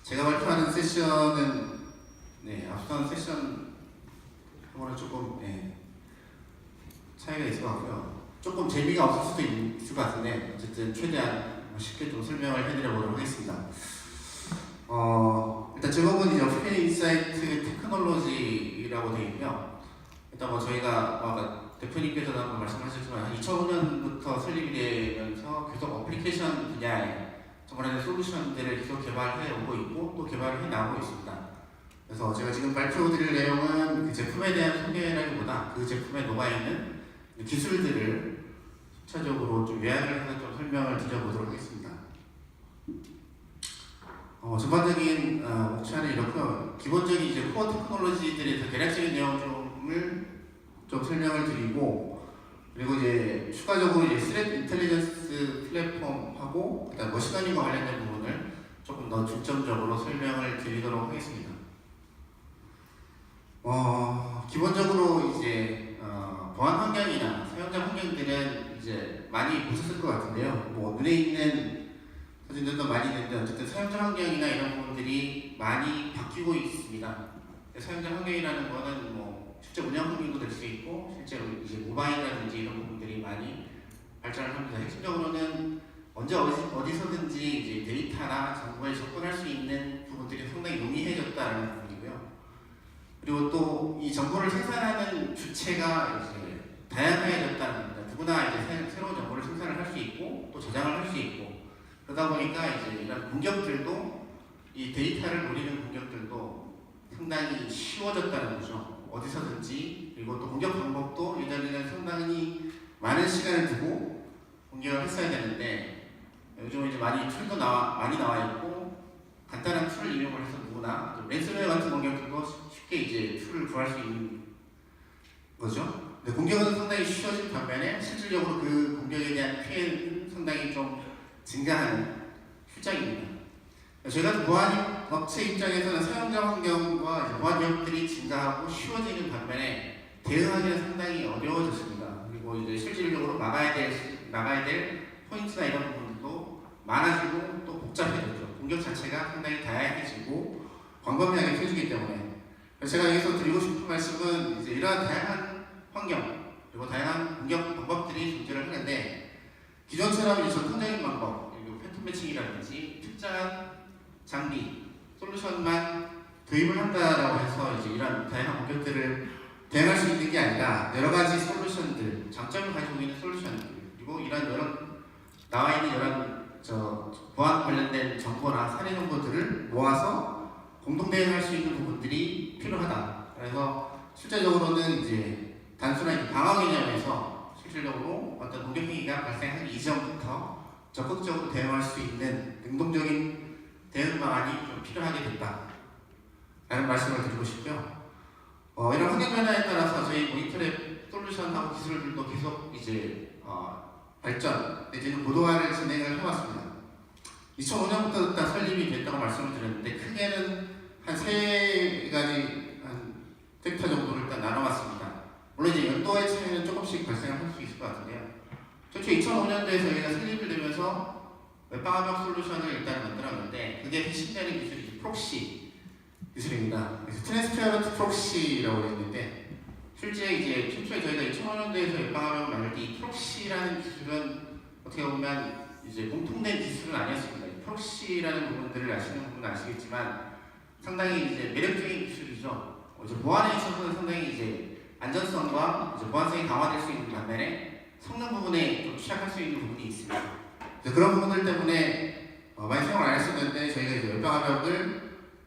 제가 발표하는 세션은 앞선 세션하고는 조금 차이가 있을 것 같고요. 조금 재미가 없을 수도 있을 것 같은데 어쨌든 최대한 쉽게 좀 설명을 해드려 보도록 하겠습니다. 일단 제목은 이제 오픈 인사이트 테크놀로지라고 되어 있고요. 일단 저희가 아까 대표님께서도 한번 말씀하셨지만 2005년부터 설립이 되면서 계속 어플리케이션 분야에 정말 솔루션들을 계속 개발해 오고 있고 또 개발을 해 나오고 있습니다. 그래서 제가 지금 발표드릴 내용은 그 제품에 대한 소개라기보다 그 제품에 녹아있는 기술들을 전체적으로 좀 요약을 해서 좀 설명을 드려보도록 하겠습니다. 전반적인 목차는 이렇고요. 기본적인 이제 코어 테크놀로지들에서 대략적인 내용을 좀 설명을 드리고, 그리고 이제 추가적으로 이제 스레트 인텔리전스 플랫폼하고 그다음 머신러닝과 관련된 부분을 조금 더 중점적으로 설명을 드리도록 하겠습니다. 기본적으로 이제 보안 환경이나 사용자 환경들은 이제 많이 보셨을 것 같은데요. 눈에 있는 사진들도 많이 있는데 어쨌든 사용자 환경이나 이런 부분들이 많이 바뀌고 있습니다. 사용자 환경이라는 거는 실제 운영 환경도 될 수 있고 실제로 이제 모바일이라든지 이런 부분들이 많이 발전을 합니다. 핵심적으로는 언제 어디서든지 이제 데이터나 정보에 접근할 수 있는 부분들이 상당히 용이해졌다는 부분이고요. 그리고 또 이 정보를 생산하는 주체가 이제 다양해졌다는 겁니다. 누구나 이제 새로운 정보를 생산을 할 수 있고 또 저장을 할 수 있고 그러다 보니까 이제 이런 공격들도 이 데이터를 노리는 공격들도 상당히 쉬워졌다는 거죠. 어디서든지. 그리고 또 공격 방법도 예전에는 상당히 많은 시간을 두고 공격을 했어야 되는데 요즘은 이제 많이 툴도 많이 나와 있고 간단한 툴을 이용을 해서 누구나 랜섬웨어 같은 공격들도 쉽게 이제 툴을 구할 수 있는 거죠. 근데 공격은 상당히 쉬워진 반면에 실질적으로 그 공격에 대한 피해는 상당히 좀 증가하는 실정입니다. 저희 같은 보안 업체 입장에서는 사용자 환경과 보안 위협들이 증가하고 쉬워지는 반면에 대응하기는 상당히 어려워졌습니다. 그리고 이제 실질적으로 막아야 될 포인트나 이런 부분들도 많아지고 또 복잡해졌죠. 공격 자체가 상당히 다양해지고 광범위하게 펴지기 때문에 제가 여기서 드리고 싶은 말씀은 이제 이러한 다양한 환경 그리고 다양한 공격 방법들이 존재를 하는데 기존처럼 이제 전통적인 방법 그리고 패턴 매칭이라든지 특정한 장비, 솔루션만 도입을 한다라고 해서 이제 이런 다양한 공격들을 대응할 수 있는 게 아니라 여러 가지 솔루션들, 장점을 가지고 있는 솔루션들 그리고 이런 여러 나와 있는 여러 보안 관련된 정보나 사례 정보들을 모아서 공동 대응할 수 있는 부분들이 필요하다. 그래서 실제적으로는 이제 단순한 방어 개념에서 실질적으로 어떤 공격 행위가 발생하기 이전부터 적극적으로 대응할 수 있는 능동적인 대응 방안이 좀 필요하게 된다. 라는 말씀을 드리고 싶고요. 이런 환경 변화에 따라서 저희 모니터랩 솔루션하고 기술들도 계속 이제 발전 내지는 고도화를 진행을 해왔습니다. 2005년부터 다 설립이 됐다고 말씀을 드렸는데 크게는 한 세 가지 한 섹터 정도를 일단 나눠봤습니다. 물론 이제 연도의 차이는 조금씩 발생할 수 있을 것 같은데요. 최초 2005년도에 저희가 설립을 되면서 웹방화벽 솔루션을 일단 만들었는데 그게 핵심되는 기술이 프록시 기술입니다. 그래서 트랜스페어런트 프록시라고 되어 있는데 실제 이제 최초에 저희가 2005년도에서 웹방화벽을 만들 때 이 프록시라는 기술은 어떻게 보면 이제 공통된 기술은 아니었습니다. 이 프록시라는 부분들을 아시는 분은 아시겠지만 상당히 이제 매력적인 기술이죠. 이제 보안에 있어서는 상당히 이제 안전성과 이제 보안성이 강화될 수 있는 반면에 성능 부분에 좀 취약할 수 있는 부분이 있습니다. 그런 부분들 때문에 많이 사용을 안 했었는데 저희가 이제 웹방화벽을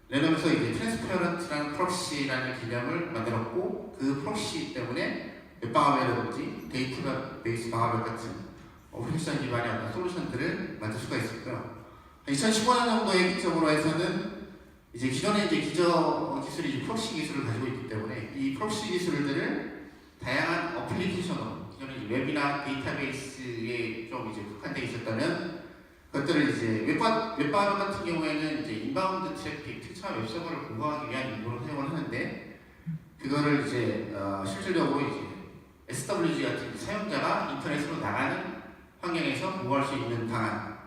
내놓으면서 이제 트랜스페어런트라는 프록시라는 개념을 만들었고 그 프록시 때문에 웹방화벽이라든지 데이터베이스 방화벽 같은 오퍼레이션 기반의 어떤 솔루션들을 만들 수가 있었고요. 2015년 정도의 기점으로 해서는 이제 기존의 이제 기술이 이제 프록시 기술을 가지고 있기 때문에 이 프록시 기술들을 다양한 어플리케이션으로 기존의 이제 웹이나 데이터베이스에 좀 이제 국한되어 있었다면 그것들을 이제 웹방화벽 같은 경우에는 이제 인바운드 트래픽, 특정한 웹서버를 공부하기 위한 용도로 사용을 하는데 그거를 이제 실질적으로 이제 SWG 같은 사용자가 인터넷으로 나가는 환경에서 보호할 수 있는 방안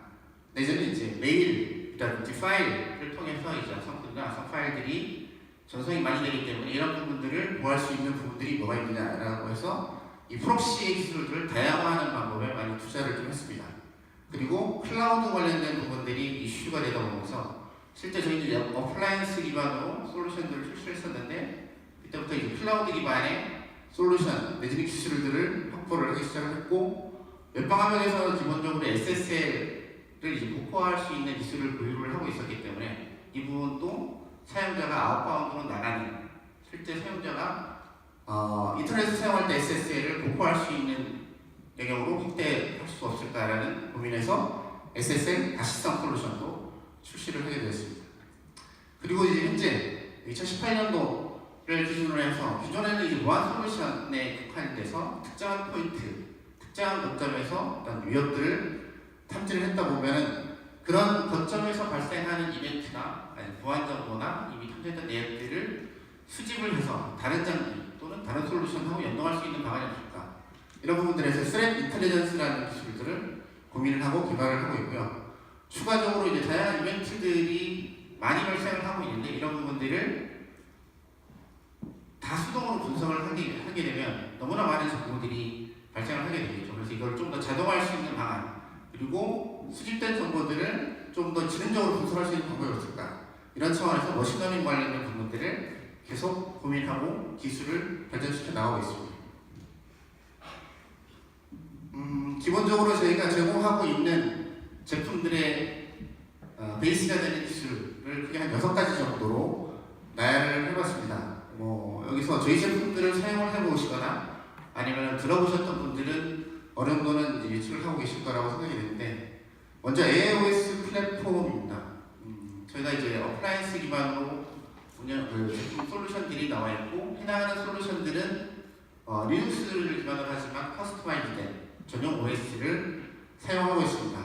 내지는 이제 메일 립이라든지 파일을 통해서 이제 성분이나 파일들이 전송이 많이 되기 때문에 이런 부분들을 보호할 수 있는 부분들이 뭐가 있느냐라고 해서 이 프록시 기술들을 다양화하는 방법에 많이 투자를 좀 했습니다. 그리고 클라우드 관련된 부분들이 이슈가 되다 보면서 실제 저희는 어플라이언스 기반으로 솔루션들을 출시했었는데 이때부터 이제 클라우드 기반의 솔루션 내지는 기술들을 확보를 하기 시작을 했고 웹방 화면에서 기본적으로 SSL을 이제 복구할 수 있는 기술을 보유를 하고 있었기 때문에 이 부분도 사용자가 아웃바운드로 나가는 실제 사용자가 인터넷을 사용할 때 SSL을 복구할 수 있는 영역으로 확대할 수 없을까라는 고민에서 SSL 다시성 솔루션도 출시를 하게 되었습니다. 그리고 이제 현재 2018년도를 기준으로 해서 기존에는 이제 무한 솔루션에 국한돼서 특정한 포인트, 특정한 거점에서 어떤 위협들을 탐지를 했다 보면은 그런 거점에서 발생하는 이벤트나 아니 보안 정보나 이미 탐지했던 내역들을 수집을 해서 다른 장비 또는 다른 솔루션하고 연동할 수 있는 방안이 없을까? 이런 부분들에서 스레트 인텔리전스라는 기술들을 고민을 하고 개발을 하고 있고요. 추가적으로 이제 다양한 이벤트들이 많이 발생을 하고 있는데 이런 부분들을 다 수동으로 분석을 하게 되면 너무나 많은 정보들이 발생을 하게 되겠죠. 그래서 이걸 좀 더 자동화할 수 있는 방안 그리고 수집된 정보들을 좀 더 지능적으로 분석할 수 있는 방법이 없을까? 이런 차원에서 머신러닝 관련된 부분들을 계속 고민하고 기술을 발전시켜 나가고 있습니다. 기본적으로 저희가 제공하고 있는 제품들의 베이스가 되는 기술을 크게 한 6가지 정도로 나열을 해봤습니다. 여기서 저희 제품들을 사용을 해보시거나 아니면 들어보셨던 분들은 어느 정도는 이제 예측을 하고 계실 거라고 생각이 되는데 먼저 AOS 플랫폼입니다. 저희가 이제 어플라이언스 기반으로 제품 솔루션들이 나와 있고 해당하는 솔루션들은 리눅스를 기반으로 하지만 커스터마이즈된 전용 OS를 사용하고 있습니다.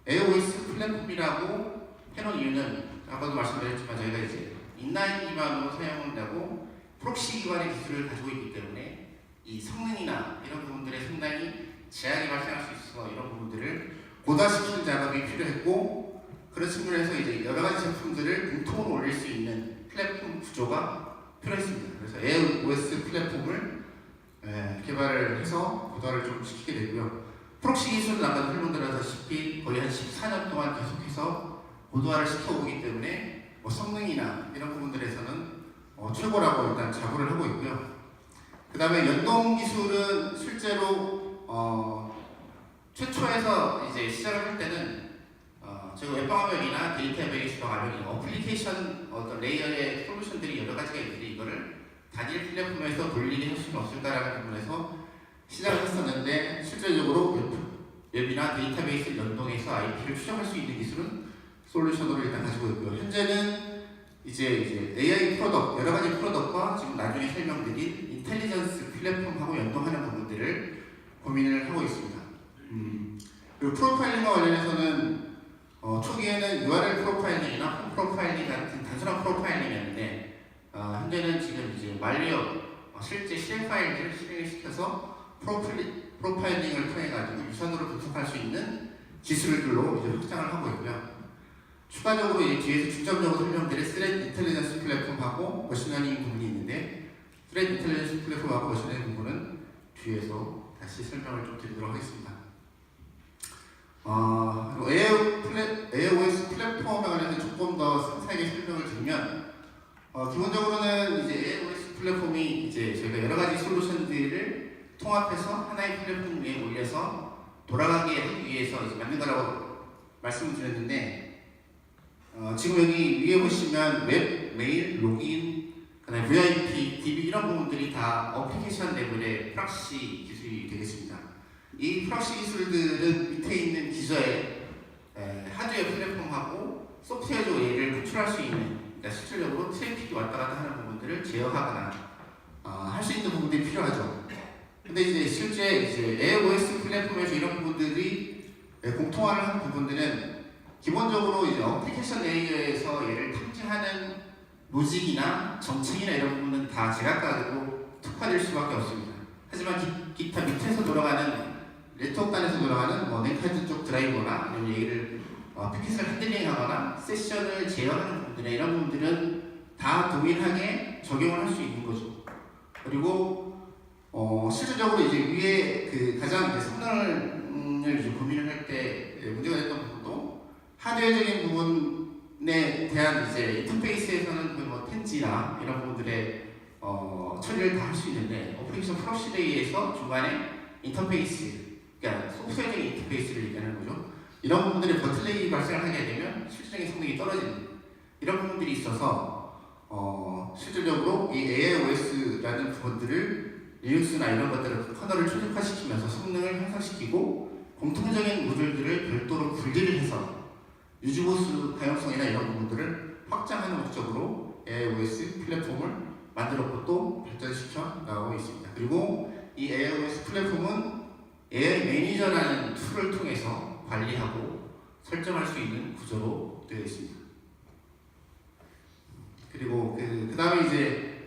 AOS 플랫폼이라고 해놓은 이유는 아까도 말씀드렸지만 저희가 이제 인라인 기반으로 사용을 하고 프록시 기반의 기술을 가지고 있기 때문에 이 성능이나 이런 부분들에 상당히 제약이 발생할 수 있어서 이런 부분들을 고도화시키는 작업이 필요했고 그런 측면에서 이제 여러 가지 제품들을 공통으로 올릴 수 있는 플랫폼 구조가 필요했습니다. 그래서 AOS 플랫폼을 개발을 해서 고도화를 좀 시키게 되고요. 프록시 기술은 아까 설명드렸다시피 거의 한 14년 동안 계속해서 고도화를 시켜오기 때문에 성능이나 이런 부분들에서는 최고라고 일단 자부를 하고 있고요. 그 다음에 연동 기술은 실제로 최초에서 이제 시작을 할 때는 저희가 웹방 화면이나 데이터베이스 화면이 어플리케이션 어떤 레이어의 솔루션들이 여러 가지가 있는데 이거를 단일 플랫폼에서 돌리게 할 수는 없을까라는 부분에서 시작을 했었는데 실질적으로 웹이나 데이터베이스 연동해서 IP를 추적할 수 있는 기술은 솔루션으로 일단 가지고 있고요. 현재는 이제 AI 프로덕트, 여러 가지 프로덕트와 지금 나중에 설명드린 인텔리전스 플랫폼하고 연동하는 부분들을 고민을 하고 있습니다. 그리고 프로파일링과 관련해서는 초기에는 URL 프로파일링이나 홈 프로파일링 같은 단순한 프로파일링이었는데 현재는 지금 이제 말리어 실제 실행 파일들을 실행을 시켜서 프로파일링을 통해 가지고 유선으로 분석할 수 있는 기술들로 이제 확장을 하고 있고요. 추가적으로 이제 뒤에서 중점적으로 설명드릴 스레트 인텔리전스 플랫폼하고 머신러닝 부분이 있는데 스레트 인텔리전스 플랫폼하고 머신러닝 부분은 뒤에서 다시 설명을 좀 드리도록 하겠습니다. 그리고 AOS 플랫폼에 관해서 조금 더 상세하게 설명을 드리면 기본적으로는 이제 AOS 플랫폼이 이제 저희가 여러 가지 솔루션들을 통합해서 하나의 플랫폼 위에 올려서 돌아가게 하기 위해서 이제 만든 거라고 말씀을 드렸는데 지금 여기 위에 보시면 웹, 메일, 로그인, 그다음에 VIP, DB 이런 부분들이 다 어플리케이션 레벨의 프록시 기술이 되겠습니다. 이 프록시 기술들은 밑에 있는 기저의 하드웨어 플랫폼하고 소프트웨어적 예를 구출할 수 있는 그러니까 실질적으로 트래픽이 왔다 갔다 하는 부분들을 제어하거나 할 수 있는 부분들이 필요하죠. 근데 이제 실제 AOS 플랫폼에서 이런 부분들이 공통화를 한 부분들은 기본적으로 이제 어플리케이션 레이어에서 얘를 탐지하는 로직이나 정책이나 이런 부분은 다 제각각으로 특화될 수밖에 없습니다. 하지만 기타 밑에서 돌아가는 네트워크 단에서 돌아가는 넥하드 쪽 드라이버나 이런 얘기를 패킷을 핸들링하거나 세션을 제어하는 부분이나 이런 부분들은 다 동일하게 적용을 할 수 있는 거죠. 그리고 실질적으로 이제 위에 그 가장 이제 성능을 이제 고민을 할 때 문제가 됐던 부분도 하드웨어적인 부분에 대한 이제 인터페이스에서는 거의 뭐 텐지나 이런 부분들의 처리를 다 할 수 있는데 어플리케이션 프록시에 의해서 중간에 인터페이스, 그러니까 소프트웨어적인 인터페이스를 얘기하는 거죠. 이런 부분들이 버틀렉이 발생을 하게 되면 실질적인 성능이 떨어지는 이런 부분들이 있어서 실질적으로 이 AIOS라는 부분들을 리눅스나 이런 것들을 커널을 최적화시키면서 성능을 향상시키고 공통적인 모듈들을 별도로 분리를 해서 유즈보스 가용성이나 이런 부분들을 확장하는 목적으로 AIOS 플랫폼을 만들었고 또 발전시켜 나가고 있습니다. 그리고 이 AIOS 플랫폼은 AI 매니저라는 툴을 통해서 관리하고 설정할 수 있는 구조로 되어 있습니다. 그리고 그 다음에 이제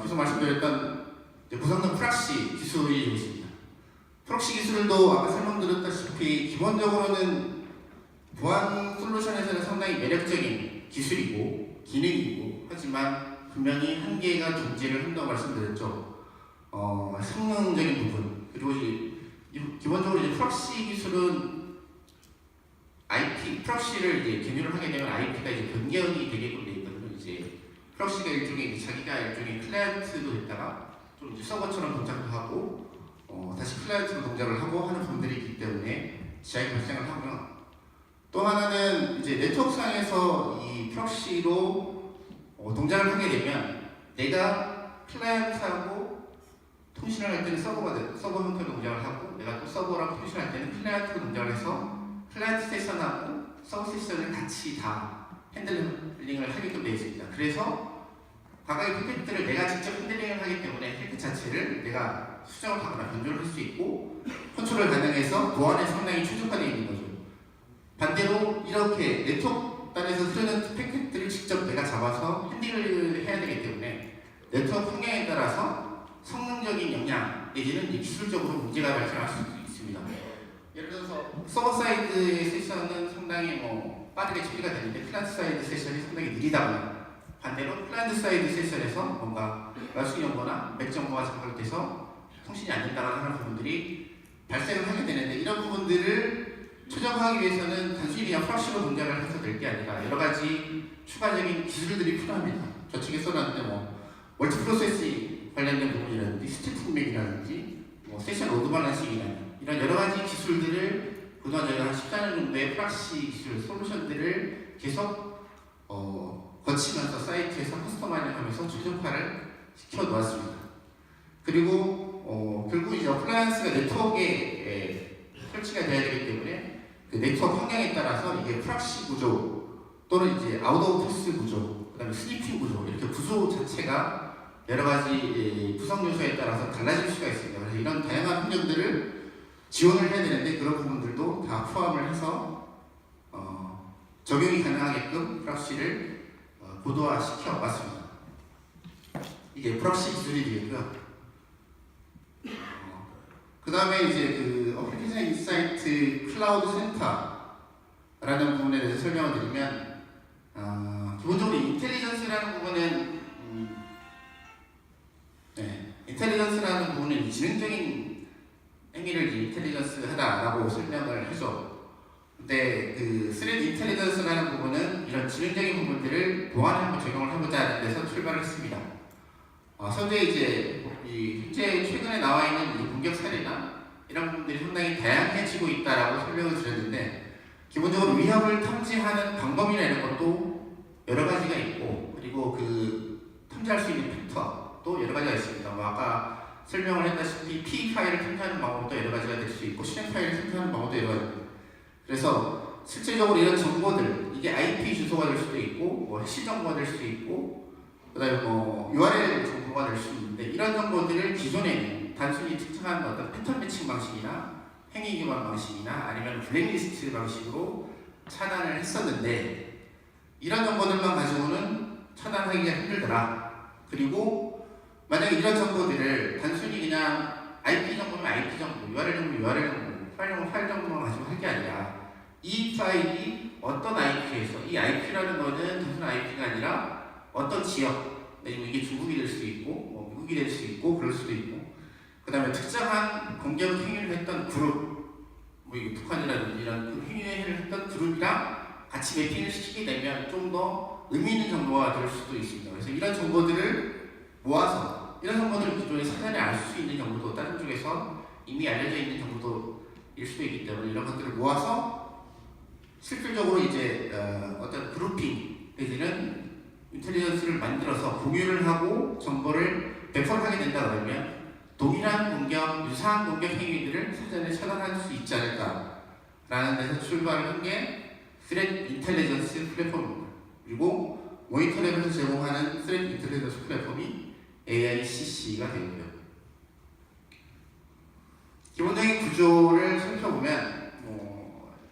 계속 말씀드렸던 무성능 프락시 기술이 있습니다. 프락시 기술도 아까 설명드렸다시피 기본적으로는 보안 솔루션에서는 상당히 매력적인 기술이고 기능이고 하지만 분명히 한계가 존재를 한다고 말씀드렸죠. 성능적인 부분 그리고 기본적으로 이제 프락시 기술은 IP 프락시를 이제 기능을 하게 되면 IP가 이제 변경이 되게끔 돼 있거든요. 이제 프락시가 일종의 자기가 일종의 클라이언트도 됐다가 좀 이제 서버처럼 동작도 하고 다시 클라이언트로 동작을 하고 하는 부분들이 있기 때문에 지장이 발생을 하고요. 또 하나는 이제 네트워크상에서 이 프락시로 동작을 하게 되면 내가 클라이언트하고 통신을 할 때는 서버 형태로 동작을 하고 내가 또 서버랑 통신을 할 때는 클라이언트로 동작을 해서 클라이언트 세션하고 서버 세션을 같이 다 핸들링을 하게끔 되어 있습니다. 그래서 각각의 패킷들을 내가 직접 핸들링을 하기 때문에 패킷 자체를 내가 수정을 하거나 변조를 할 수 있고 컨트롤 가능해서 보안에 상당히 최적화되어 있는 거죠. 반대로 이렇게 네트워크 단에서 흐르는 패킷들을 직접 내가 잡아서 핸들을 해야 되기 때문에 네트워크 환경에 따라서 성능적인 영향 내지는 기술적으로 문제가 발생할 수 있습니다. 예를 들어서 서버 사이드의 세션은 상당히 빠르게 처리가 되는데 클라이언트 사이드 세션이 상당히 느리다거나 반대로 클라이언트 사이드 세션에서 뭔가 라우팅 정보나 맥 정보가 잠각돼서 통신이 안 된다거나 하는 부분들이 발생을 하게 되는데 이런 부분들을 최적화하기 위해서는 단순히 그냥 프락시로 동작을 해서 될 게 아니라 여러 가지 추가적인 기술들이 필요합니다. 저쪽에 써놨는데 멀티 프로세싱 관련된 부분이라든지 스태틱맥이라든지 세션 로드 밸런싱이나 이런 여러 가지 기술들을 그동안 저희가 한 14년 정도의 프락시 기술 솔루션들을 계속 거치면서 사이트에서 커스터마이징하면서 최적화를 시켜 놓았습니다. 그리고 결국 이제 어플라이언스가 네트워크에 설치가 돼야 되기 때문에 그 네트워크 환경에 따라서 이게 프락시 구조 또는 이제 아웃 오브 토스 구조, 그다음에 스니핑 구조 이렇게 구조 자체가 여러 가지 구성 요소에 따라서 달라질 수가 있습니다. 그래서 이런 다양한 환경들을 지원을 해야 되는데 그런 부분들도 다 포함을 해서 적용이 가능하게끔 프락시를 고도화시켜 왔습니다. 이게 프락시 기술이 되고요. 그 다음에 이제 그 어플리케이션 인사이트 클라우드 센터라는 부분에 대해서 설명을 드리면 기본적으로 인텔리전스라는 부분은 인텔리전스라는 부분은 지능적인 행위를 인텔리전스 하다라고 설명을 하죠. 근데 그 스레드 인텔리전스라는 부분은 이런 지능적인 부분들을 보안에 한번 적용을 해보자 하는 데서 출발을 했습니다. 현재 이제 현재 최근에 나와 있는 공격 사례나 이런 부분들이 상당히 다양해지고 있다라고 설명을 드렸는데 기본적으로 위협을 탐지하는 방법이나 이런 것도 여러 가지가 있고 그리고 그 탐지할 수 있는 팩터도 여러 가지가 있습니다. 아까 설명을 했다시피 P 파일을 탐지하는 방법도 여러 가지가 될 수 있고 실행 파일을 탐지하는 방법도 여러 가지입니다. 그래서 실질적으로 이런 정보들 이게 IP 주소가 될 수도 있고 해시 정보가 될 수도 있고 그다음에 URL 정보가 될 수 있는데 이런 정보들을 기존에는 단순히 특정한 어떤 패턴 매칭 방식이나 행위 기반 방식이나 아니면 블랙리스트 방식으로 차단을 했었는데 이런 정보들만 가지고는 차단하기가 힘들더라. 그리고 만약에 이런 정보들을 단순히 그냥 IP 정보면 IP 정보, URL 정보, URL 정보, 파일 정보, 파일 정보만 가지고 할 게 아니라 이 파일이 어떤 IP에서, 이 IP라는 거는 단순 IP가 아니라 어떤 지역, 아니면 이게 중국이 될 수도 있고, 뭐 미국이 될 수도 있고, 그럴 수도 있고, 그 다음에 특정한 공격 행위를 했던 그룹, 뭐 이게 북한이라든지 이런 행위를 했던 그룹이랑 같이 매핑을 시키게 되면 좀 더 의미 있는 정보가 될 수도 있습니다. 그래서 이런 정보들을 모아서, 이런 정보들을 기존에 사전에 알 수 있는 정보도 다른 쪽에서 이미 알려져 있는 정보도일 수도 있기 때문에 이런 것들을 모아서 실질적으로 이제 어떤 그룹핑 내지는 인텔리전스를 만들어서 공유를 하고 정보를 배포를 하게 된다 그러면 동일한 공격, 유사한 공격 행위들을 사전에 차단할 수 있지 않을까라는 데서 출발을 한 게 스레트 인텔리전스 플랫폼입니다. 그리고 모니터랩에서 제공하는 스레트 인텔리전스 플랫폼이 AICC가 되고요. 기본적인 구조를 살펴보면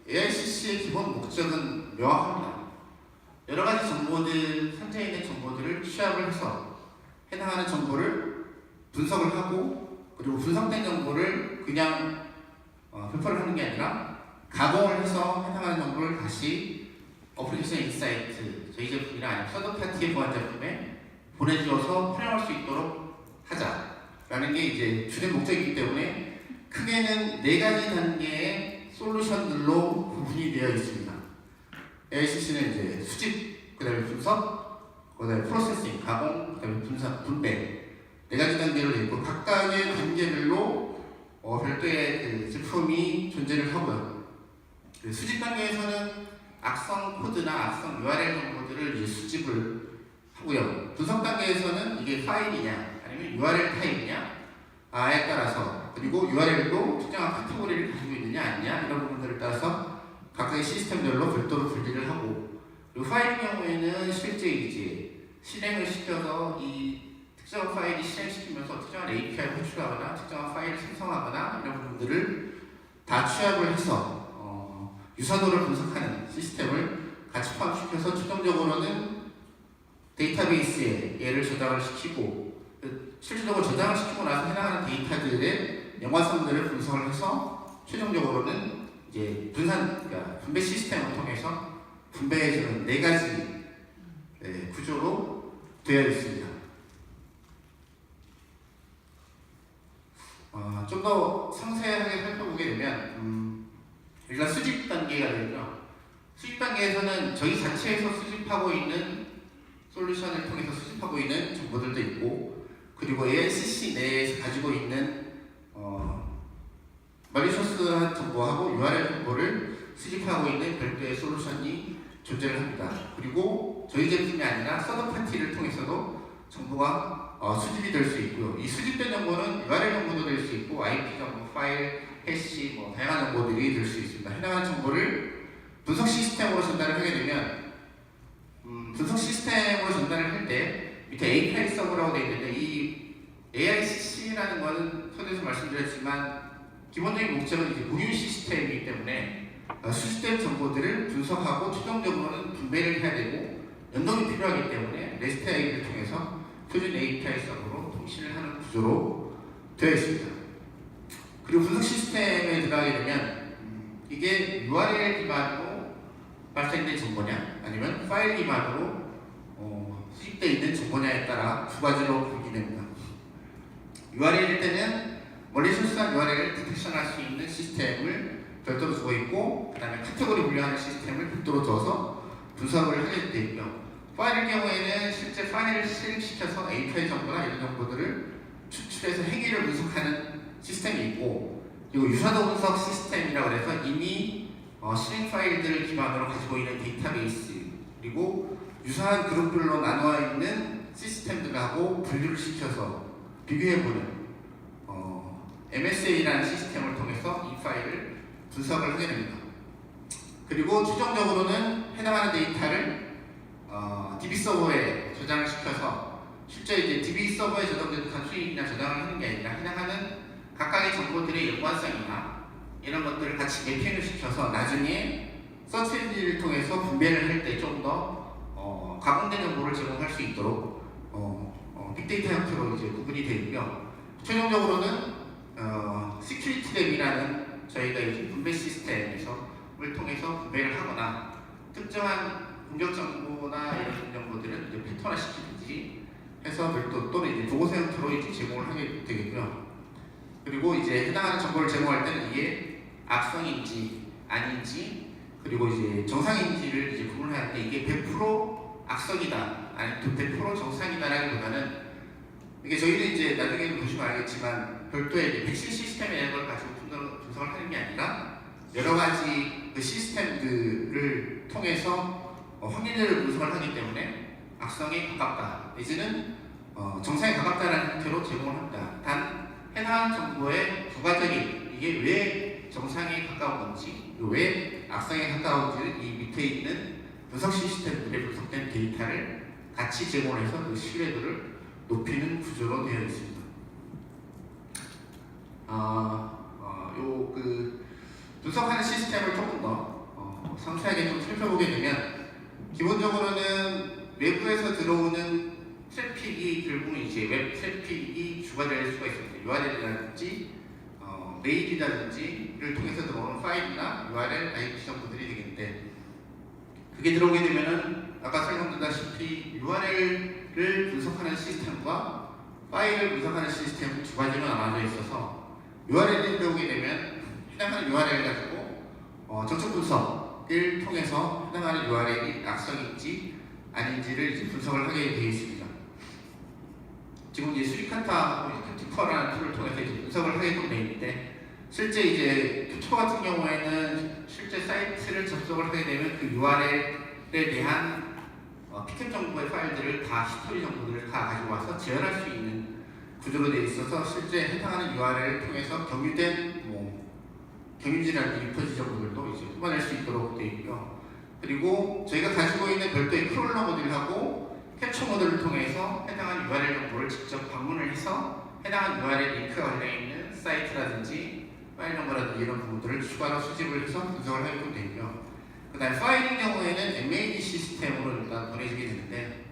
AICC의 기본 목적은 명확합니다. 여러 가지 정보들, 현재 있는 정보들을 취합을 해서 해당하는 정보를 분석을 하고 그리고 분석된 정보를 그냥 배포를 하는 게 아니라 가공을 해서 해당하는 정보를 다시 어플리케이션 인사이트, 저희 제품이나 아니면 서드파티의 보안 제품에 보내주어서 활용할 수 있도록 하자라는 게 이제 주된 목적이기 때문에 크게는 4가지 단계의 솔루션들로 구분이 되어 있습니다. AICC는 이제 수집, 그 다음에 분석, 그 다음에 프로세싱, 가공, 그 다음에 분석, 분배 4가지 단계로 되어 있고 각각의 단계별로 별도의 그 제품이 존재를 하고요. 그 수집 단계에서는 악성 코드나 악성 URL 정보들을 이제 수집을 하고요. 분석 단계에서는 이게 파일이냐 아니면 URL 타입이냐에 따라서 그리고 URL도 특정한 카테고리를 가지고 있느냐 아니냐 이런 부분들을 따라서 각각의 시스템별로 별도로 분리를 하고 그리고 파일의 경우에는 실제 이제 실행을 시켜서 이 특정한 파일이 실행시키면서 특정한 API를 호출하거나 특정한 파일을 생성하거나 이런 부분들을 다 취합을 해서 유사도를 분석하는 시스템을 같이 포함시켜서 최종적으로는 데이터베이스에 얘를 저장을 시키고 실질적으로 저장을 시키고 나서 해당하는 데이터들의 연관성들을 분석을 해서 최종적으로는 이제 그러니까 분배 시스템을 통해서 분배해주는 4가지 구조로 되어 있습니다. 좀 더 상세하게 살펴보게 되면 일단 수집 단계가 되죠. 수집 단계에서는 저희 자체에서 수집하고 있는 솔루션을 통해서 수집하고 있는 정보들도 있고 그리고 AICC 내에서 가지고 있는 말리셔스한 정보하고 URL 정보를 수집하고 있는 별도의 솔루션이 존재를 합니다. 그리고 저희 제품이 아니라 서드파티를 통해서도 정보가 수집이 될 수 있고요. 이 수집된 정보는 URL 정보도 될 수 있고 IP 정보, 파일, 해시, 다양한 정보들이 될 수 있습니다. 해당하는 정보를 분석 시스템으로 전달을 하게 되면 분석 시스템으로 전달을 할 때 밑에 API 서버라고 되어 있는데 이 AICC라는 것은 서두에서 말씀드렸지만 기본적인 목적은 이제 공유 시스템이기 때문에 수집된 정보들을 분석하고 최종적으로는 분배를 해야 되고 연동이 필요하기 때문에 REST API를 통해서 표준 API 서버로 통신을 하는 구조로 되어 있습니다. 그리고 분석 시스템에 들어가게 되면 이게 URL 기반으로 발생된 정보냐 아니면 파일 기반으로 수집되어 있는 정보냐에 따라 2가지로 분기됩니다. URL일 때는 멀리서스한 URL을 디텍션할 수 있는 시스템을 별도로 두고 있고 그 다음에 카테고리 분류하는 시스템을 별도로 둬서 분석을 하게 되어 있고요. 파일의 경우에는 실제 파일을 실행시켜서 API 정보나 이런 정보들을 추출해서 행위를 분석하는 시스템이 있고 그리고 유사도 분석 시스템이라고 해서 이미 실행 파일들을 기반으로 가지고 있는 데이터베이스 그리고 유사한 그룹별로 나누어 있는 시스템들하고 분류를 시켜서 비교해보는 MSA라는 시스템을 통해서 이 파일을 분석을 하게 됩니다. 그리고 최종적으로는 해당하는 데이터를 DB 서버에 저장을 시켜서 실제 이제 DB 서버에 저장된 단순히 그냥 저장을 하는 게 아니라 해당하는 각각의 정보들의 연관성이나 이런 것들을 같이 매핑을 시켜서 나중에 서치 엔진을 통해서 분배를 할 때 좀 더 가공된 정보를 제공할 수 있도록 빅데이터 형태로 이제 구분이 되어 있고요. 최종적으로는 시큐리티 랩이라는 저희가 이제 분배 시스템에서 통해서 구별을 하거나 특정한 공격 정보나 이런 정보들은 이제 패턴화 시키든지 해서 별도 또는 이제 보고서 형태로 이제 제공을 하게 되겠고요. 그리고 이제 해당하는 정보를 제공할 때는 이게 악성인지 아닌지 그리고 이제 정상인지를 이제 구분하는데 이게 100% 악성이다 아니면 100% 정상이다라기보다는 이게 저희는 이제 나중에 보시면 알겠지만 별도의 이제 백신 시스템이라는 걸 가지고 분석을 하는 게 아니라 여러 가지 그 시스템들을 통해서 확률을 분석을 하기 때문에 악성에 가깝다 내지는 정상에 가깝다는 형태로 제공을 합니다. 단 해당하는 정보의 부가적인 이게 왜 정상에 가까운 건지 왜 악성에 가까운지를 이 밑에 있는 분석 시스템들에 분석된 데이터를 같이 제공해서 그 신뢰도를 높이는 구조로 되어 있습니다. 그 분석하는 시스템을 조금 더 상세하게 좀 살펴보게 되면 기본적으로는 외부에서 들어오는 트래픽이 결국은 이제 웹 트래픽이 주가 될 수가 있습니다. URL이라든지 메일이라든지를 통해서 들어오는 파일이나 URL, IP 정보들이 되겠는데 그게 들어오게 되면은 아까 설명드렸다시피 URL을 분석하는 시스템과 파일을 분석하는 시스템은 두 가지로 나눠져 있어서 URL이 들어오게 되면 해당하는 URL 가지고 정책 분석을 통해서 해당하는 URL이 악성인지 아닌지를 이제 분석을 하게 되어 있습니다. 지금 이제 수리칸타하고 큐티퍼라는 툴을 통해서 이제 분석을 하게끔 되어 있는데 실제 이제 큐티퍼 같은 경우에는 실제 사이트를 접속을 하게 되면 그 URL에 대한 피켓 정보의 파일들을 다 히스토리 정보들을 다 가지고 와서 재현할 수 있는 구조로 되어 있어서 실제 해당하는 URL을 통해서 경유된 경유지라든지 리퍼지 정보들도 이제 뽑아낼 수 있도록 되어 있고요. 그리고 저희가 가지고 있는 별도의 크롤러 모듈하고 캡처 모듈을 통해서 해당하는 URL 정보를 직접 방문을 해서 해당하는 URL 링크가 걸려 있는 사이트라든지 파일 정보라든지 이런 부분들을 추가로 수집을 해서 분석을 하게끔 되어 있고요. 그 다음에 파일인 경우에는 MAD 시스템으로 일단 보내지게 되는데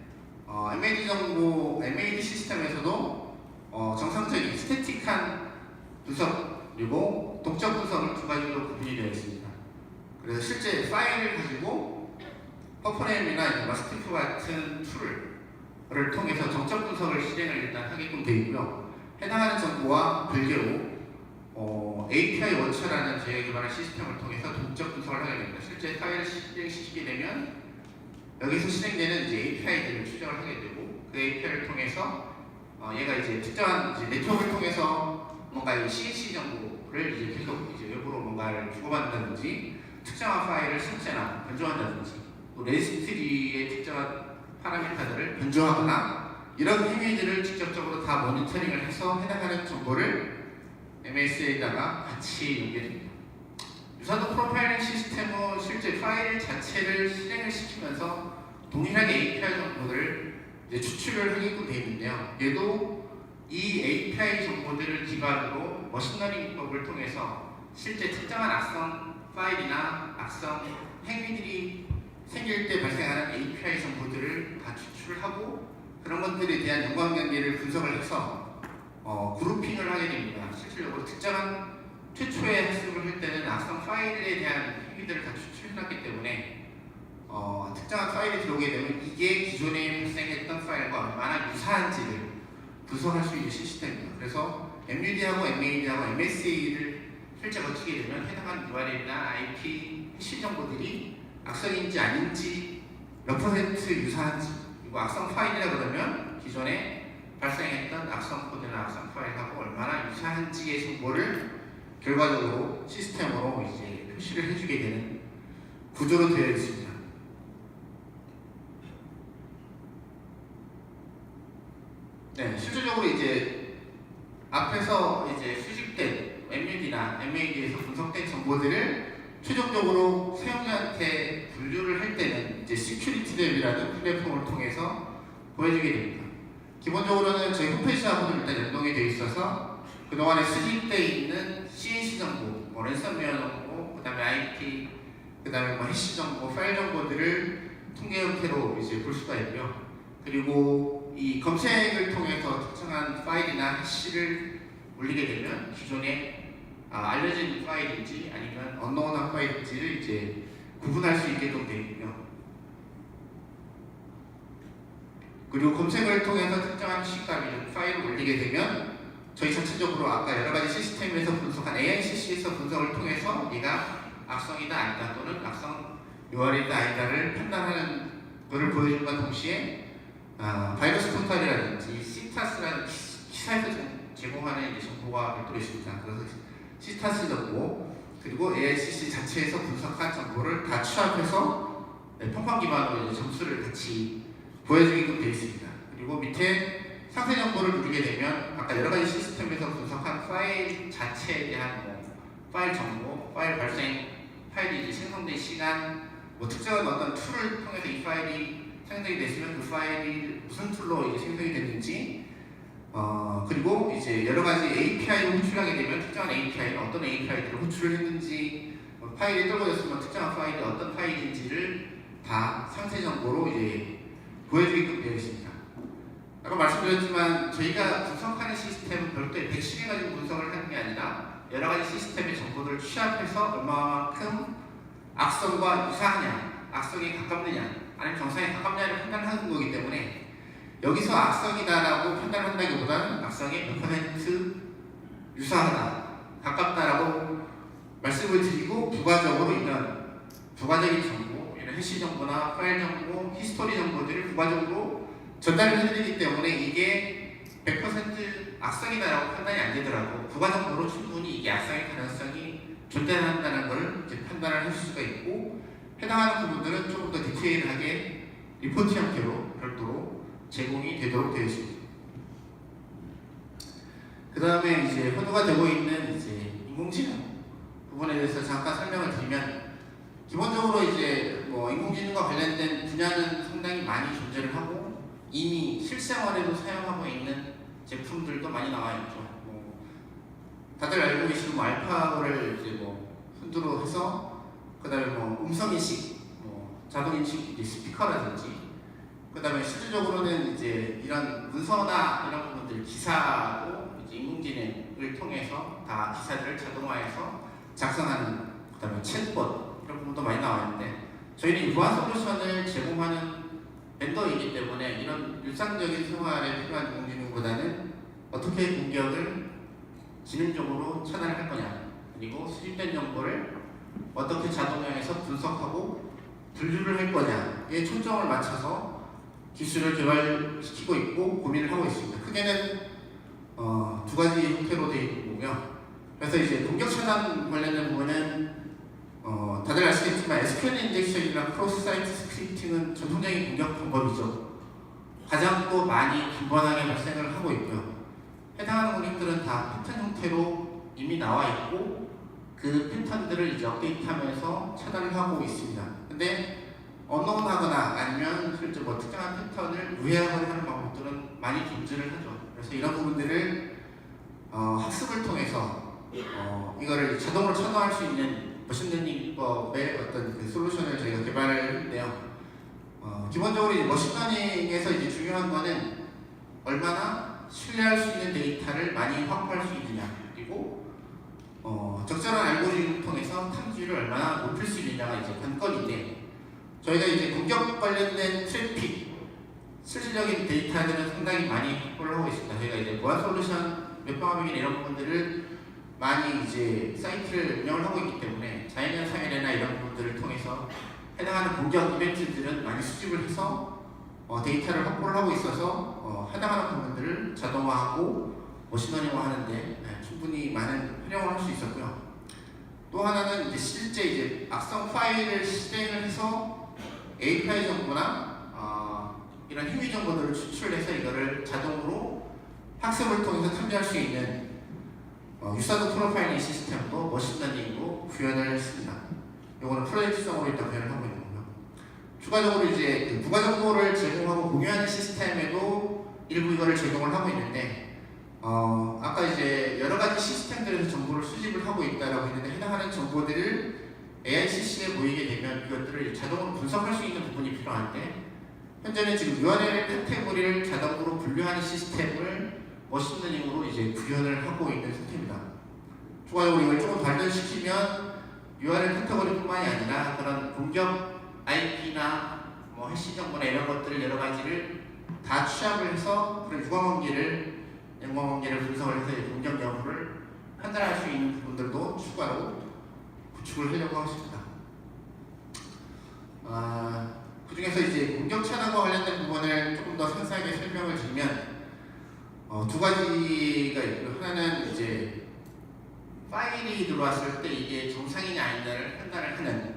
MAD 시스템에서도 정상적인 스태틱한 분석 그리고 독점 분석을 두 가지로 구분이 되어 있습니다. 그래서 실제 파일을 가지고 퍼프램이나 마스티프 같은 툴을 통해서 정적 분석을 실행을 일단 하게끔 되어 있고요. 해당하는 정보와 별개로 API 원처라는 저희가 개발한 시스템을 통해서 동적 분석을 하게 됩니다. 실제 파일을 실행시키게 되면 여기서 실행되는 이제 API들을 추적을 하게 되고 그 API를 통해서 얘가 이제 특정한 이제 네트워크를 통해서 뭔가 이 CNC 정보를 이제 계속 이제 외부로 뭔가를 주고받는다든지 특정한 파일을 삭제나 변조한다든지 또 레지스트리의 특정한 파라미터들을 변조하거나 이런 행위들을 직접적으로 다 모니터링을 해서 해당하는 정보를 MS에다가 같이 연결됩니다. 유사도 프로파일링 시스템은 실제 파일 자체를 실행을 시키면서 동일하게 API 정보들을 이제 추출을 하게끔 되어 있는데요. 얘도 이 API 정보들을 기반으로 머신러닝 기법을 통해서 실제 특정한 악성 파일이나 악성 행위들이 생길 때 발생하는 API 정보들을 다 추출하고 그런 것들에 대한 연관관계를 분석을 해서 그룹핑을 하게 됩니다. 실질적으로 특정한 최초의 학습을 할 때는 악성 파일에 대한 행위들을 다 추출해놨기 때문에 특정한 파일이 들어오게 되면 이게 기존에 발생했던 파일과 얼마나 유사한지를 분석할 수 있는 시스템입니다. 그래서 MUD하고 MAD하고 MSA를 실제 거치게 되면 해당하는 URL이나 IP 해시 정보들이 악성인지 아닌지 몇 퍼센트 유사한지 그리고 악성 파일이라 그러면 기존에 발생했던 악성 코드나 악성 파일하고 얼마나 유사한지의 정보를 결과적으로 시스템으로 이제 표시를 해주게 되는 구조로 되어 있습니다. 네, 실질적으로 이제 앞에서 이제 수집된 MUD나 MAD에서 분석된 정보들을 최종적으로 사용자한테 분류를 할 때는 이제 시큐리티랩이라는 플랫폼을 통해서 보여주게 됩니다. 기본적으로는 저희 홈페이지하고도 일단 연동이 되어 있어서 그동안에 수집되어 있는 CNC 정보, 랜섬웨어 정보, 그 다음에 IP, 그 다음에 해시 정보, 파일 정보들을 통계 형태로 이제 볼 수가 있고요. 그리고 이 검색을 통해서 특정한 파일이나 해시를 올리게 되면 기존에 알려진 파일인지 아니면 언노운한 파일인지를 이제 구분할 수 있게끔 되어 있고요. 그리고 검색을 통해서 특정한 시각이 파일을 올리게 되면 저희 자체적으로 아까 여러 가지 시스템에서 분석한 AICC에서 분석을 통해서 얘가 악성이다 아니다 또는 악성 URL이다 아니다를 판단하는 것을 보여준과 동시에 바이러스 포털이라든지 시타스라는 기사에서 제공하는 이제 정보가 별도로 있습니다. 그래서 시타스 정보 그리고 AICC 자체에서 분석한 정보를 다 취합해서 평판 기반으로 이제 점수를 같이 보여주게끔 되어 있습니다. 그리고 밑에 상세 정보를 누르게 되면 아까 여러 가지 시스템에서 분석한 파일 자체에 대한 파일 정보, 파일 발생, 파일이 이제 생성된 시간, 특정한 어떤 툴을 통해서 이 파일이 생성이 됐으면 그 파일이 무슨 툴로 이제 생성이 됐는지, 그리고 이제 여러 가지 API를 호출하게 되면 특정한 API는 어떤 API들을 호출을 했는지, 파일이 떨궈졌으면 특정한 파일이 어떤 파일인지를 다 상세 정보로 이제 보여주게끔 되어 있습니다. 아까 말씀드렸지만 저희가 분석하는 시스템은 별도의 백신을 가지고 분석을 하는 게 아니라 여러 가지 시스템의 정보들을 취합해서 얼마만큼 악성과 유사하냐, 악성에 가깝느냐, 아니면 정상에 가깝냐를 판단하는 거기 때문에 여기서 악성이다라고 판단한다기보다는 악성에 몇 퍼센트 유사하다, 가깝다라고 말씀을 드리고 부가적으로 이런 부가적인 정보, 이런 해시 정보나 파일 정보, 히스토리 정보들을 부가적으로 전달을 해드리기 때문에 이게 100% 악성이다라고 판단이 안 되더라도 부가정보로 충분히 이게 악성의 가능성이 존재한다는 걸 이제 판단을 할 수가 있고 해당하는 부분들은 조금 더 디테일하게 리포트 형태로 별도로 제공이 되도록 되어 있습니다. 그 다음에 이제 호도가 되고 있는 이제 인공지능 부분에 대해서 잠깐 설명을 드리면 기본적으로 이제 인공지능과 관련된 분야는 상당히 많이 존재를 하고 이미 실생활에도 사용하고 있는 제품들도 많이 나와 있죠. 다들 알고 계시는 알파고를 이제 흔들어 해서 그다음에 음성 인식, 자동 인식 스피커라든지 그다음에 실질적으로는 이제 이런 문서나 이런 부분들 기사도 이제 인공지능을 통해서 다 기사들을 자동화해서 작성하는 그다음에 챗봇 이런 부분도 많이 나와 있는데 저희는 유한 솔루션을 제공하는 벤더이기 때문에 이런 일상적인 생활에 필요한 인공지능보다는 어떻게 공격을 지능적으로 차단할 거냐 그리고 수집된 정보를 어떻게 자동화해서 분석하고 분류를 할 거냐에 초점을 맞춰서 기술을 개발시키고 있고 고민을 하고 있습니다. 크게는 두 가지 형태로 되어 있는 거고요. 그래서 이제 공격 차단 관련된 부분은 다들 아시겠지만 SQL 인젝션이나 크로스 사이트 스크립팅은 전통적인 공격 방법이죠. 가장 또 많이 빈번하게 발생을 하고 있고요. 해당하는 공격들은 다 패턴 형태로 이미 나와 있고 그 패턴들을 이제 업데이트하면서 차단을 하고 있습니다. 근데 언노운하거나 아니면 실제 특정한 패턴을 우회하거나 하는 방법들은 많이 존재를 하죠. 그래서 이런 부분들을 학습을 통해서 이거를 자동으로 차단할 수 있는 머신러닝법의 어떤 그 솔루션을 저희가 개발을 했는데요. 기본적으로 이제 머신러닝에서 이제 중요한 거는 얼마나 신뢰할 수 있는 데이터를 많이 확보할 수 있느냐, 그리고 적절한 알고리즘을 통해서 탐지율을 얼마나 높일 수 있느냐가 이제 관건인데 저희가 이제 공격 관련된 트래픽, 실질적인 데이터들은 상당히 많이 확보를 하고 있습니다. 저희가 이제 보안 솔루션, 웹방화벽이나 이런 부분들을 많이 이제 사이트를 운영을 하고 있기 때문에 자연현 상해나 이런 부분들을 통해서 해당하는 공격 이벤트들은 많이 수집을 해서 데이터를 확보를 하고 있어서 해당하는 부분들을 자동화하고 머신러닝화 하는데 충분히 많은 활용을 할 수 있었고요. 또 하나는 이제 실제 이제 악성 파일을 실행을 해서 API 정보나 이런 힘의 정보들을 추출해서 이거를 자동으로 학습을 통해서 탐지할 수 있는 유사도 프로파일링 시스템도 머신러닝으로 구현을 했습니다. 이거는 프로젝트성으로 일단 구현을 하고 있는 거고요. 추가적으로 이제 그 부가 정보를 제공하고 공유하는 시스템에도 일부 이거를 제공을 하고 있는데 아까 이제 여러 가지 시스템들에서 정보를 수집을 하고 있다라고 했는데 해당하는 정보들을 AICC에 모이게 되면 이것들을 자동으로 분석할 수 있는 부분이 필요한데 현재는 지금 URL 카테고리를 자동으로 분류하는 시스템을 머신러닝으로 이제 구현을 하고 있는 상태입니다. 추가적으로 이걸 조금 발전시키면 URL 카테고리뿐만이 아니라 그런 공격 IP나 뭐 해시 정보나 이런 것들을 여러 가지를 다 취합을 해서 그런 양광관계를 분석을 해서 공격 여부를 판단할 수 있는 부분들도 추가로 구축을 하려고 하고 있습니다. 그 중에서 이제 공격 차단과 관련된 부분을 조금 더 상세하게 설명을 드리면 두 가지가 있고요. 하나는 이제 파일이 들어왔을 때 이게 정상이냐 아니냐를 판단을 하는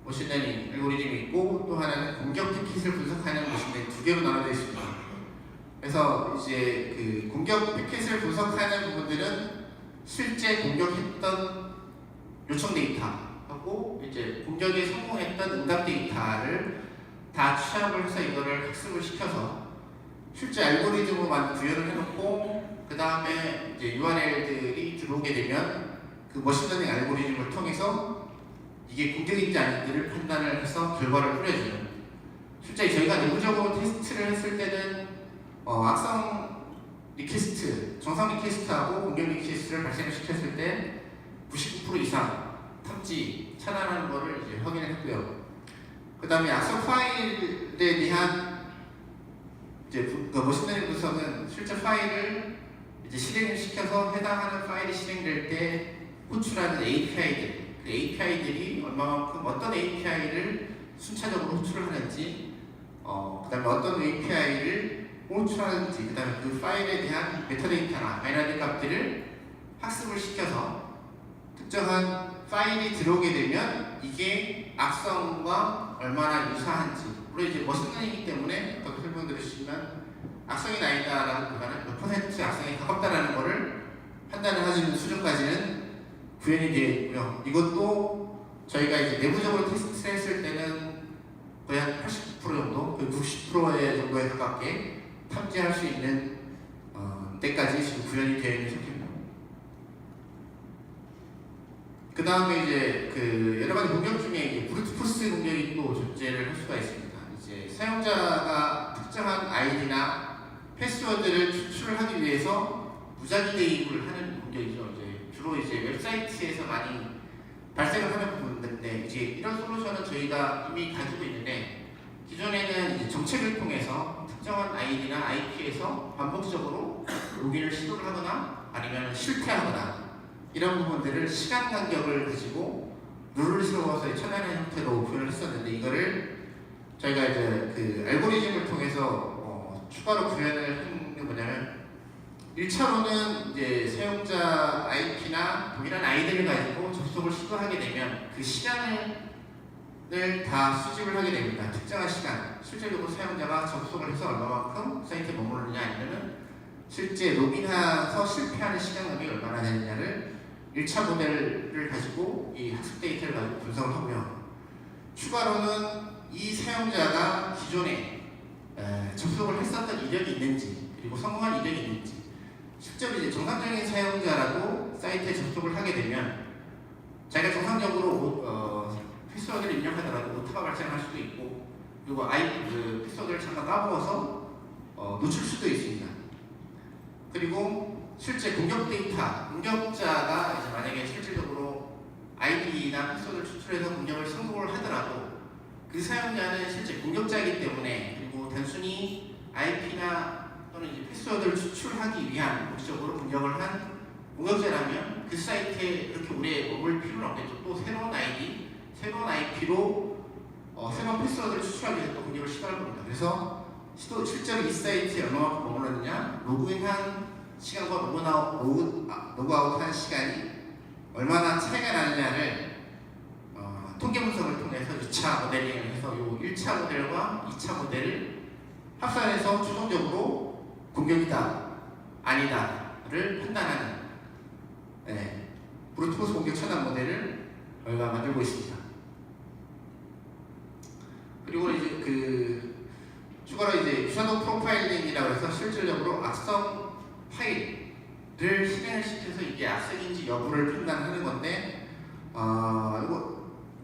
머신러닝 알고리즘이 있고, 또 하나는 공격 패킷을 분석하는 머신러닝 두 개로 나눠져 있습니다. 그래서 이제 그 공격 패킷을 분석하는 부분들은 실제 공격했던 요청 데이터하고 이제 공격에 성공했던 응답 데이터를 다 취합을 해서 이거를 학습을 시켜서 실제 알고리즘으로만 구현을 해놓고 그 다음에 이제 URL들이 들어오게 되면 그 머신러닝 알고리즘을 통해서 이게 공격인지 아닌지를 판단을 해서 결과를 뿌려줘요. 실제 저희가 내부적으로 테스트를 했을 때는 악성 리퀘스트, 정상 리퀘스트하고 공격 리퀘스트를 발생을 시켰을 때 99% 이상 탐지, 차단하는 거를 이제 확인을 했고요. 그 다음에 악성 파일에 대한 이제 머신러닝 분석은 실제 파일을 이제 실행을 시켜서 해당하는 파일이 실행될 때 호출하는 API들, 그 API들이 얼마만큼 어떤 API를 순차적으로 호출을 하는지, 그 다음에 어떤 API를 호출하는지, 그 다음에 그 파일에 대한 메타데이터나 바이너리 값들을 학습을 시켜서 특정한 파일이 들어오게 되면 이게 악성과 얼마나 유사한지, 물론 이제 머신러닝이기 때문에 아까 설명드렸지만 악성이 아니다라는 보다는 몇 퍼센트 악성에 가깝다라는 것을 판단을 하시는 수준까지는 구현이 되어 있고요. 이것도 저희가 이제 내부적으로 테스트를 했을 때는 거의 한 89% 정도, 거의 90% 정도에 가깝게 탐지할 수 있는 때까지 지금 구현이 되어 있는 상태입니다. 그 다음에 이제 그 여러 가지 공격 중에 브루트포스 공격이 또 존재를 할 수가 있습니다. 이제 사용자가 특정한 아이디나 패스워드를 추출을 하기 위해서 무작위 대입을 하는 공격이죠. 이제 주로 이제 웹사이트에서 많이 발생을 하는 부분인데, 이제 이런 솔루션은 저희가 이미 가지고 있는데, 기존에는 이제 정책을 통해서 특정한 아이디나 IP에서 반복적으로 로그인을 시도를 하거나 아니면 실패하거나 이런 부분들을 시간 간격을 가지고 룰을 세워서 차단하는 형태로 구현을 했었는데, 이거를 저희가 이제 그 알고리즘을 통해서 추가로 구현을 한 게 뭐냐면, 1차로는 이제 사용자 IP나 동일한 아이디를 가지고 접속을 시도하게 되면 그 시간을 다 수집을 하게 됩니다. 특정한 시간, 실질적으로 사용자가 접속을 해서 얼마만큼 사이트에 머무르느냐, 아니면 실제 로그인해서 실패하는 시간이 얼마나 되느냐를 1차 모델을 가지고 이 학습 데이터를 가지고 분석을 하고요. 추가로는 이 사용자가 기존에 접속을 했었던 이력이 있는지, 그리고 성공한 이력이 있는지, 실제로 이제 정상적인 사용자라도 사이트에 접속을 하게 되면 자기가 정상적으로 패스워드를 입력하더라도 오타가 발생할 수도 있고, 그리고 그 패스워드를 잠깐 까먹어서 놓칠 수도 있습니다. 그리고 실제 공격 데이터, 공격자가 이제 만약에 실질적으로 아이디나 패스워드를 추출해서 공격을 성공을 하더라도 그 사용자는 실제 공격자이기 때문에, 그리고 단순히 IP나 또는 이제 패스워드를 추출하기 위한 목적으로 공격을 한 공격자라면 그 사이트에 그렇게 오래 머물 필요는 없겠죠. 또 새로운 아이디, 새로운 IP로 새로운 패스워드를 추출하기 위해서 또 공격을 시도할 겁니다. 그래서 실제로 이 사이트에 얼마만큼 머물렀느냐, 로그인한 시간과 로그아웃한 시간이 얼마나 차이가 나느냐를 통계 분석을 통해서 2차 모델링을 해서 이 1차 모델과 2차 모델을 합산해서 최종적으로 공격이다, 아니다를 판단하는 브루트포스 공격 차단 모델을 저희가 만들고 있습니다. 그리고 이제 그 추가로 이제 섀도우 프로파일링이라고 해서 실질적으로 악성 파일을 실행을 시켜서 이게 악성인지 여부를 판단하는 건데, 이거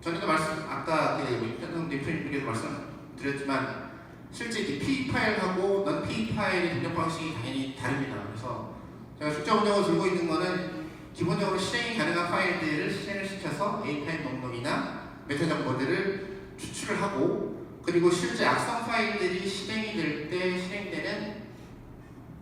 전에도 아까 임찬동 대표님께서 말씀드렸지만 실제 이 P 파일하고 넌 P 파일의 등록 방식이 당연히 다릅니다. 그래서 제가 출제 운영을 들고 있는 거는 기본적으로 실행이 가능한 파일들을 실행을 시켜서 API 목록이나 메타 정보들을 추출을 하고, 그리고 실제 악성 파일들이 실행이 될 때 실행되는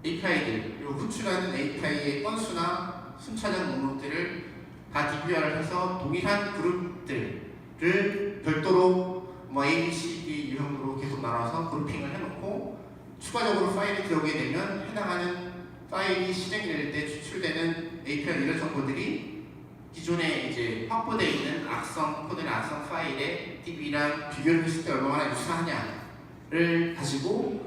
API들, 그리고 호출하는 API의 건수나 순차적 목록들을 다 DBR을 해서 동일한 그룹들을 별도로 뭐 A, B, C, D 유형으로 계속 나눠서 그룹핑을 해놓고, 추가적으로 파일이 들어오게 되면 해당하는 파일이 실행될 때 추출되는 API 이런 정보들이 기존에 이제 확보되어 있는 악성 코드나 악성 파일의 DB랑 비교를 했을 때 얼마나 유사하냐를 가지고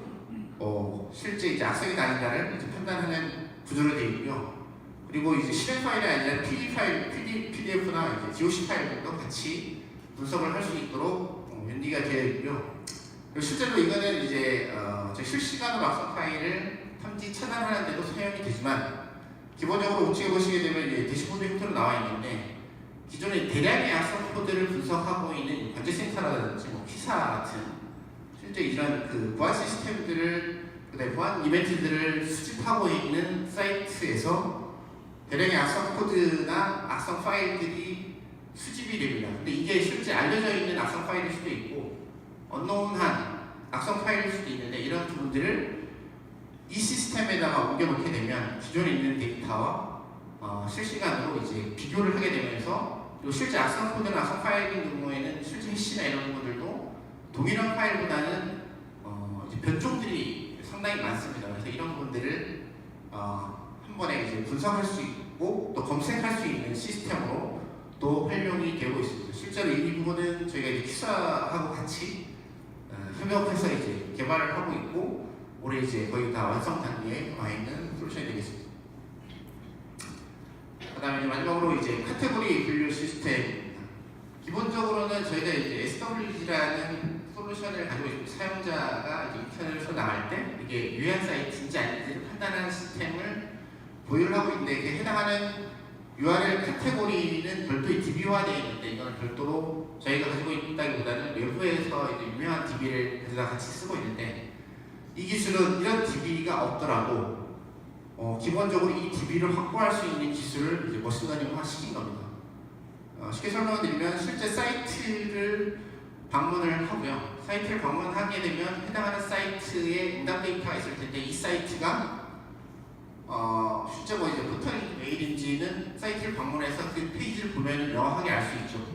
실제 이제 악성이 아닌가를 이제 판단하는 구조로 되어 있고요. 그리고 이제 실행 파일이 아니라 PDF나 이제 DOC 파일들도 같이 분석을 할 수 있도록 연기가 되어 있고요. 그리고 실제로 이거는 이제 실시간으로 악성 파일을 탐지 차단하는 데도 사용이 되지만, 기본적으로 우측에 보시게 되면 이제 대시보드 형태로 나와 있는데, 기존에 대량의 악성 코드를 분석하고 있는 관제센터라든지 뭐 피사 같은 실제 이런 그 보안 시스템들을, 그다음에 보안 이벤트들을 수집하고 있는 사이트에서 대량의 악성 코드나 악성 파일들이 수집이 됩니다. 근데 이게 실제 알려져 있는 악성 파일일 수도 있고 언노운한 악성 파일일 수도 있는데, 이런 부분들을 이 시스템에다가 옮겨놓게 되면 기존에 있는 데이터와 실시간으로 이제 비교를 하게 되면서, 그리고 실제 악성 코드나 악성 파일인 경우에는 실제 해시나 이런 부분들도 동일한 파일보다는 이제 변종들이 상당히 많습니다. 그래서 이런 부분들을 한 번에 이제 분석할 수 있고 또 검색할 수 있는 시스템으로 또 활용이 되고 있습니다. 실제로 이 부분은 저희가 이제 키사하고 같이 협업해서 이제 개발을 하고 있고, 올해 이제 거의 다 완성 단계에 와 있는 솔루션이 되겠습니다. 그다음에 마지막으로 이제 카테고리 분류 시스템입니다. 기본적으로는 저희가 이제 SWG라는 솔루션을 가지고 있습니다. 사용자가 이제 인터넷에서 나갈 때 이게 유해한 사이트인지 아닌지를 판단하는 시스템을 보유를 하고 있는데, 이게 해당하는 URL 카테고리는 별도의 DB화되어 있는데, 이거는 별도로 저희가 가지고 있다기보다는 외부에서 이제 유명한 DB를 가져다 같이 쓰고 있는데, 이 기술은 이런 DB가 없더라도 기본적으로 이 DB를 확보할 수 있는 기술을 이제 머신러닝화 시킨 겁니다. 쉽게 설명을 드리면, 실제 사이트를 방문을 하고요. 사이트를 방문하게 되면 해당하는 사이트에 응답 데이터가 있을 텐데, 이 사이트가 실제 뭐 이제 포털인지 메일인지는 사이트를 방문해서 그 페이지를 보면 명확하게 알 수 있죠.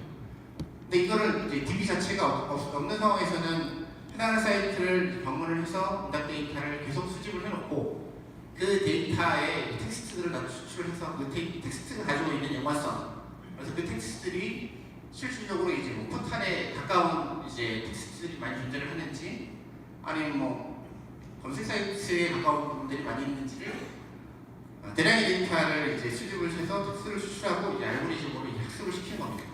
근데 이거를 이제 DB 자체가 없는 상황에서는 해당하는 사이트를 방문을 해서 응답 데이터를 계속 수집을 해놓고, 그 데이터에 텍스트들을 다 추출을 해서 그 텍스트가 가지고 있는 연관성, 그래서 그 텍스트들이 실질적으로 이제 뭐 포털에 가까운 이제 텍스트들이 많이 존재를 하는지, 아니면 뭐 검색 사이트에 가까운 부분들이 많이 있는지를 대량의 데이터를 이제 수집을 해서 텍스트를 추출하고 이제 알고리즘으로 이제 학습을 시키는 겁니다.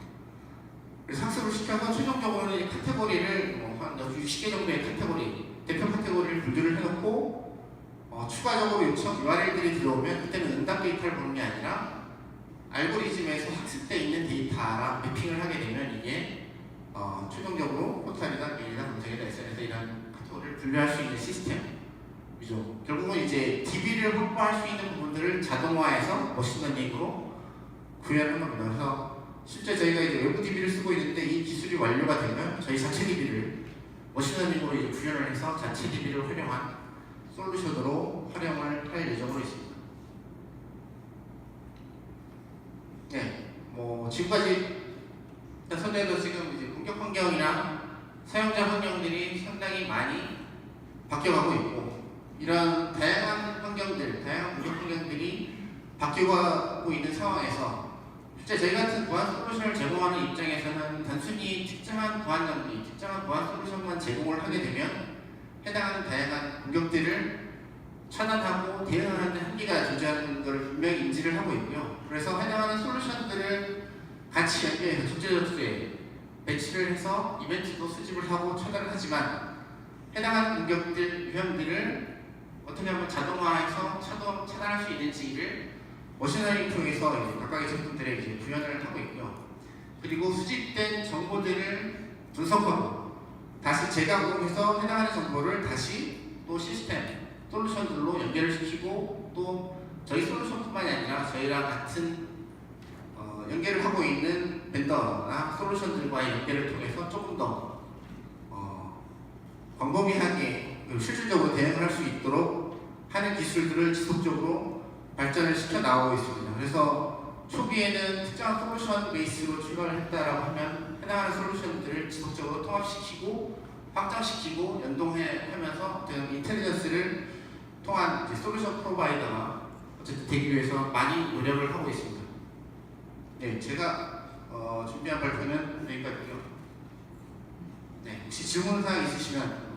그래서 학습을 시켜서 최종적으로는 이 카테고리를 한 60개 정도의 카테고리, 대표 카테고리를 분류를 해놓고 추가적으로 요청 URL들이 들어오면 그때는 응답 데이터를 보는 게 아니라 알고리즘에서 학습되어 있는 데이터랑 매핑을 하게 되면 이게 최종적으로 포털이나 메일이나 검색이나 SNS에서 이런 카테고리를 분류할 수 있는 시스템이죠. 결국은 이제 DB를 확보할 수 있는 부분들을 자동화해서 머신러닝으로 구현하는 겁니다. 그래서 실제 저희가 이제 외부 DB를 쓰고 있는데, 이 기술이 완료가 되면 저희 자체 DB를 머신러닝으로 이제 구현을 해서 자체 DB를 활용한 솔루션으로 활용을 할 예정으로 있습니다. 네, 뭐 지금까지 선에도 지금 이제 공격 환경이나 사용자 환경들이 상당히 많이 바뀌어가고 있고, 이런 다양한 환경들, 다양한 공격 환경들이 바뀌어가고 있는 상황에서 실제 저희 같은 보안 솔루션을 제공하는 입장에서는 단순히 특정한 보안 장비, 특정한 보안 솔루션만 제공을 하게 되면 해당하는 다양한 공격들을 차단하고 대응하는 데 한계가 존재하는 것을 분명히 인지를 하고 있고요. 그래서 해당하는 솔루션들을 같이 연계해서 적재적소에 배치를 해서 이벤트도 수집을 하고 차단을 하지만, 해당하는 공격들, 유형들을 어떻게 하면 자동화해서 차단할 수 있는지를 머신러닝 통해서 이제 각각의 제품들에 이제 구현을 하고 있고요. 그리고 수집된 정보들을 분석하고 다시 재가공해서 해당하는 정보를 다시 또 시스템, 솔루션들로 연결을 시키고, 또 저희 솔루션뿐만이 아니라 저희랑 같은 연계를 하고 있는 벤더나 솔루션들과의 연계를 통해서 조금 더 광범위하게 실질적으로 대응을 할 수 있도록 하는 기술들을 지속적으로 발전을 시켜 나오고 있습니다. 그래서 초기에는 특정한 솔루션 베이스로 출발을 했다라고 하면 해당하는 솔루션들을 지속적으로 통합시키고 확장시키고 연동하면서 인텔리전스를 통한 이제 솔루션 프로바이더가 어쨌든 되기 위해서 많이 노력을 하고 있습니다. 네, 제가 준비한 발표는 여기까지고요. 네, 혹시 질문사항 있으시면